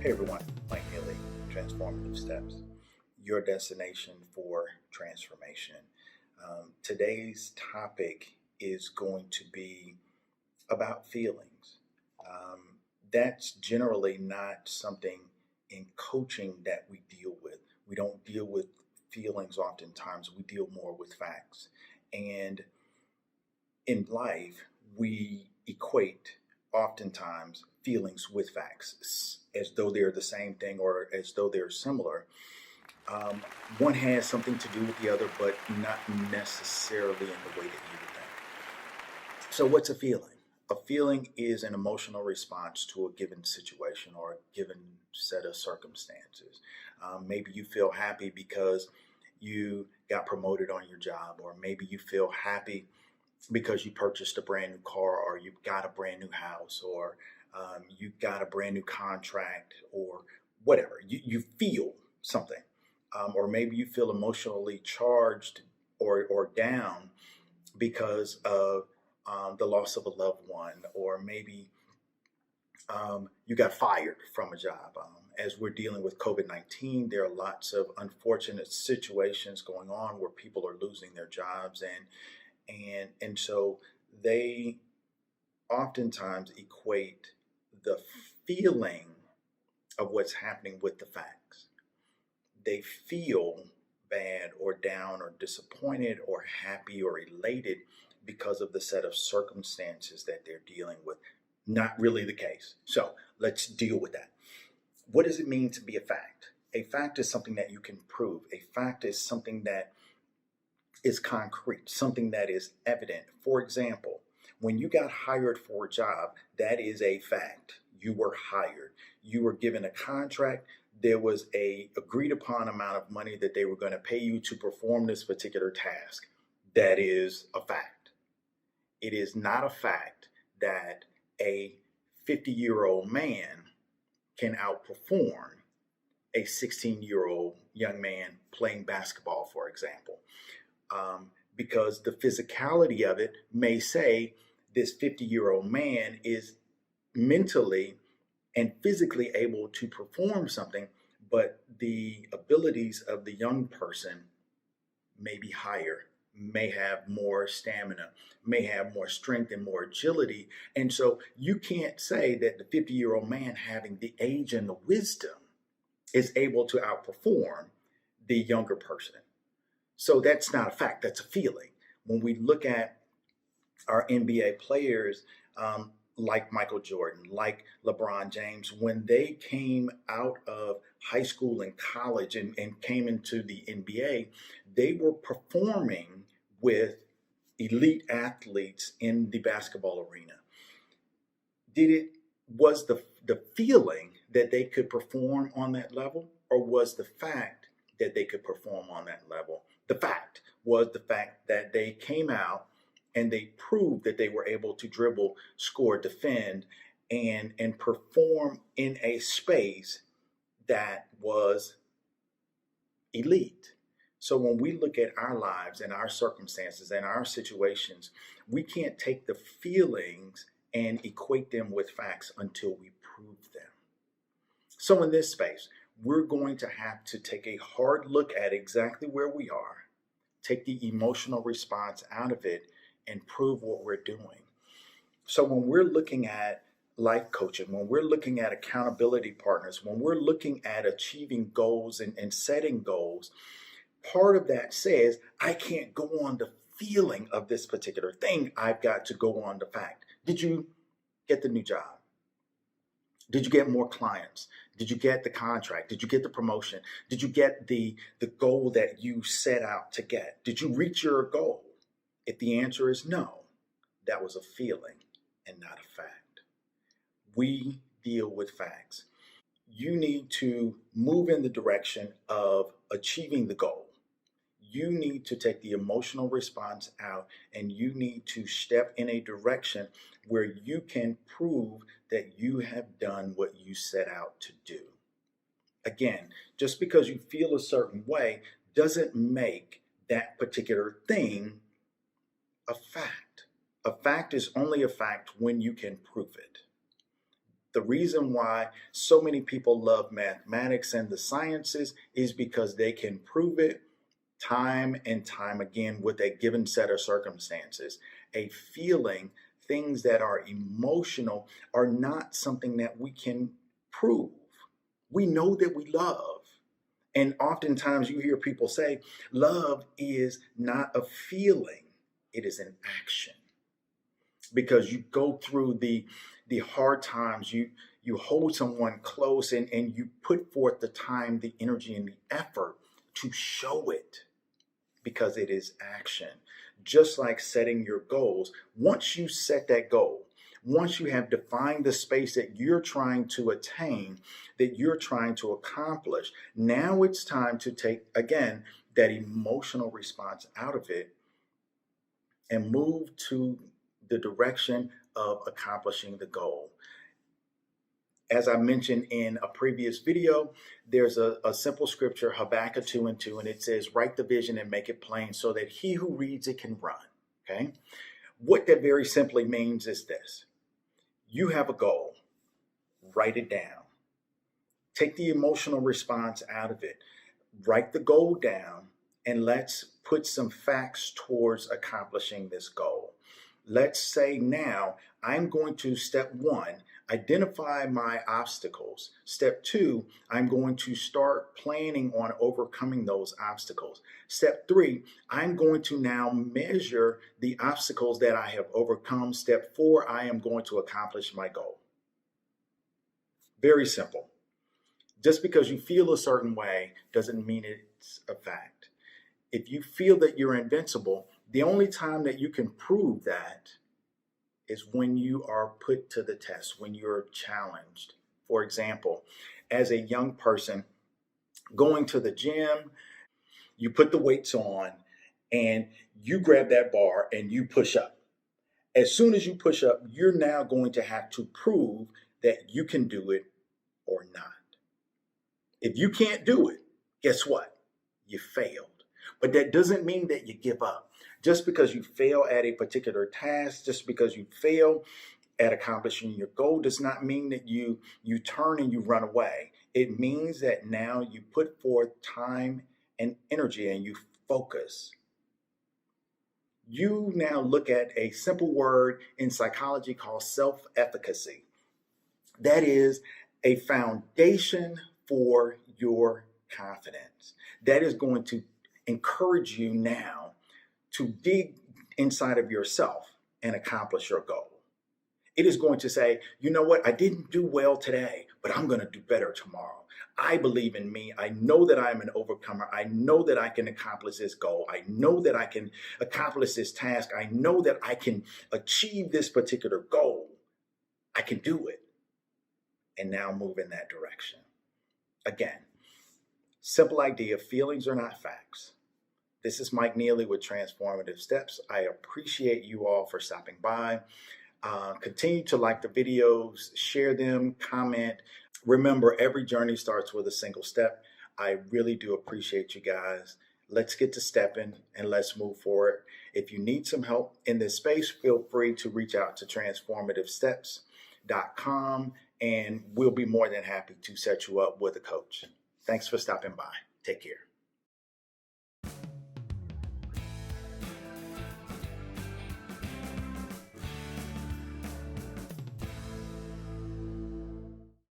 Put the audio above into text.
Hey everyone, Mike Neely, Transformative Steps, your destination for transformation. Today's topic is going to be about feelings. Um, that's generally not something in coaching that we deal with. We don't deal with feelings oftentimes, we deal more with facts. And in life, we equate oftentimes feelings with facts as though they're the same thing or as though they're similar. Um, One has something to do with the other, but not necessarily in the way that you would think. So, what's a feeling? A feeling is an emotional response to a given situation or a given set of circumstances. Maybe you feel happy because you got promoted on your job, or maybe you feel happy because you purchased a brand new car or you got a brand new house or you got a brand new contract or whatever. You feel something. Or maybe you feel emotionally charged or down because of the loss of a loved one, or maybe you got fired from a job. As we're dealing with COVID 19, there are lots of unfortunate situations going on where people are losing their jobs, and so they oftentimes equate the feeling of what's happening with the facts. They feel bad or down or disappointed or happy or elated because of the set of circumstances that they're dealing with. Not really the case. So let's deal with that. What does it mean to be a fact? A fact is something that you can prove. A fact is something that is concrete, something that is evident. For example, when you got hired for a job, that is a fact. You were hired. You were given a contract. There was a agreed upon amount of money that they were going to pay you to perform this particular task. That is a fact. It is not a fact that a 50-year-old man can outperform a 16-year-old young man playing basketball, for example. Because the physicality of it may say this 50-year-old man is mentally and physically able to perform something, but the abilities of the young person may be higher, may have more stamina, may have more strength and more agility. And so you can't say that the 50-year-old man having the age and the wisdom is able to outperform the younger person. So that's not a fact, that's a feeling. When we look at our NBA players, like Michael Jordan, like LeBron James, when they came out of high school and college and came into the NBA, they were performing with elite athletes in the basketball arena. Did it was the feeling that they could perform on that level, or was the fact that they could perform on that level? The fact was the fact that they came out and they proved that they were able to dribble, score, defend, and perform in a space that was elite. So when we look at our lives and our circumstances and our situations, we can't take the feelings and equate them with facts until we prove them. So in this space, we're going to have to take a hard look at exactly where we are, take the emotional response out of it, and prove what we're doing. So when we're looking at life coaching, when we're looking at accountability partners, when we're looking at achieving goals and setting goals, part of that says, I can't go on the feeling of this particular thing. I've got to go on the fact. Did you get the new job? Did you get more clients? Did you get the contract? Did you get the promotion? Did you get the goal that you set out to get? Did you reach your goal? If the answer is no, that was a feeling and not a fact. We deal with facts. You need to move in the direction of achieving the goal. You need to take the emotional response out, and you need to step in a direction where you can prove that you have done what you set out to do. Again, just because you feel a certain way doesn't make that particular thing a fact. A fact is only a fact when you can prove it. The reason why so many people love mathematics and the sciences is because they can prove it time and time again with a given set of circumstances. A feeling, things that are emotional, are not something that we can prove. We know that we love. And oftentimes you hear people say, love is not a feeling, it is an action. Because you go through the hard times, you hold someone close and you put forth the time, the energy, and the effort to show it, because it is action. Just like setting your goals, once you set that goal, once you have defined the space that you're trying to attain, that you're trying to accomplish, now it's time to take, again, that emotional response out of it and move to the direction of accomplishing the goal. As I mentioned in a previous video, there's a simple scripture, Habakkuk 2:2, and it says, write the vision and make it plain so that he who reads it can run. Okay? What that very simply means is this. You have a goal. Write it down. Take the emotional response out of it. Write the goal down, and let's put some facts towards accomplishing this goal. Let's say now I'm going to, step 1, identify my obstacles. Step 2, I'm going to start planning on overcoming those obstacles. Step 3, I'm going to now measure the obstacles that I have overcome. Step 4, I am going to accomplish my goal. Very simple. Just because you feel a certain way doesn't mean it's a fact. If you feel that you're invincible, the only time that you can prove that is when you are put to the test, when you're challenged. For example, as a young person going to the gym, you put the weights on and you grab that bar and you push up. As soon as you push up, you're now going to have to prove that you can do it or not. If you can't do it, guess what? You failed. But that doesn't mean that you give up. Just because you fail at a particular task, just because you fail at accomplishing your goal, does not mean that you turn and you run away. It means that now you put forth time and energy and you focus. You now look at a simple word in psychology called self-efficacy. That is a foundation for your confidence. That is going to encourage you now to dig inside of yourself and accomplish your goal. It is going to say, you know what, I didn't do well today, but I'm going to do better tomorrow. I believe in me. I know that I'm an overcomer. I know that I can accomplish this goal. I know that I can accomplish this task. I know that I can achieve this particular goal. I can do it. And now move in that direction. Again, simple idea, feelings are not facts. This is Mike Neely with Transformative Steps. I appreciate you all for stopping by. Continue to like the videos, share them, comment. Remember, every journey starts with a single step. I really do appreciate you guys. Let's get to stepping and let's move forward. If you need some help in this space, feel free to reach out to transformativesteps.com and we'll be more than happy to set you up with a coach. Thanks for stopping by. Take care.